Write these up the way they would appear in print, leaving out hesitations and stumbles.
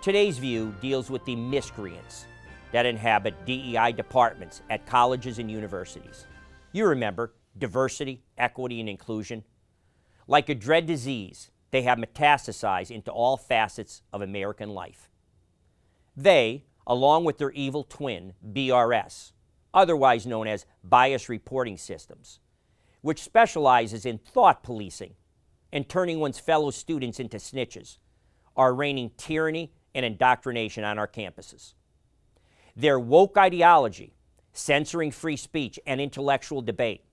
Today's View deals with the miscreants that inhabit DEI departments at colleges and universities. You remember diversity, equity, and inclusion. Like a dread disease, they have metastasized into all facets of American life. They, along with their evil twin, BRS, otherwise known as bias reporting systems, which specializes in thought policing and turning one's fellow students into snitches, are raining tyranny and indoctrination on our campuses. Their woke ideology, censoring free speech and intellectual debate,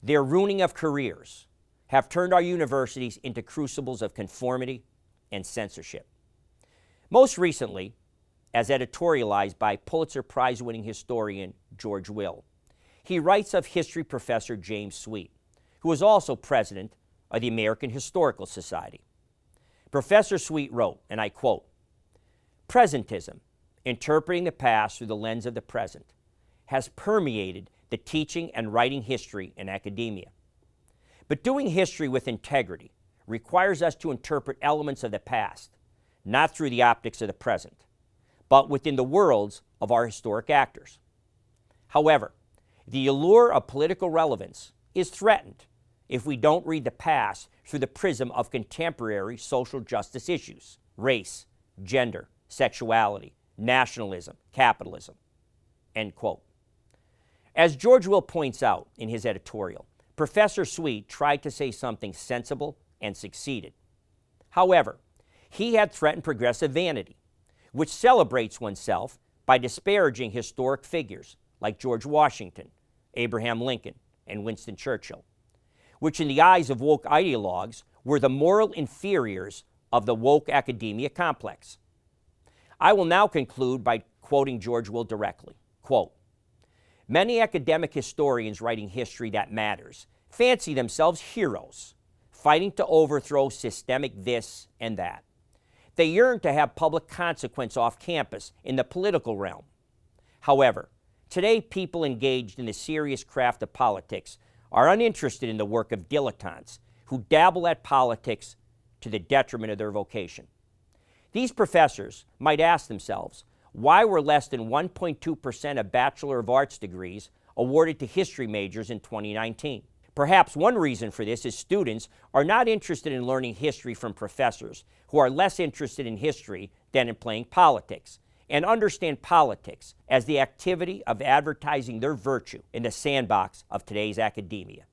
their ruining of careers, have turned our universities into crucibles of conformity and censorship. Most recently, as editorialized by Pulitzer Prize-winning historian George Will, he writes of history professor James Sweet, who was also president of the American Historical Society. Professor Sweet wrote, and I quote, "Presentism, interpreting the past through the lens of the present, has permeated the teaching and writing history in academia. But doing history with integrity requires us to interpret elements of the past, not through the optics of the present, but within the worlds of our historic actors. However, the allure of political relevance is threatened if we don't read the past through the prism of contemporary social justice issues, race, gender, sexuality, nationalism, capitalism," end quote. As George Will points out in his editorial, Professor Sweet tried to say something sensible and succeeded. However, he had threatened progressive vanity, which celebrates oneself by disparaging historic figures like George Washington, Abraham Lincoln, and Winston Churchill, which in the eyes of woke ideologues were the moral inferiors of the woke academia complex. I will now conclude by quoting George Will directly, quote, "Many academic historians writing history that matters fancy themselves heroes, fighting to overthrow systemic this and that. They yearn to have public consequence off campus in the political realm. However, today people engaged in the serious craft of politics are uninterested in the work of dilettantes who dabble at politics to the detriment of their vocation. These professors might ask themselves, why were less than 1.2% of Bachelor of Arts degrees awarded to history majors in 2019? Perhaps one reason for this is students are not interested in learning history from professors who are less interested in history than in playing politics, and understand politics as the activity of advertising their virtue in the sandbox of today's academia."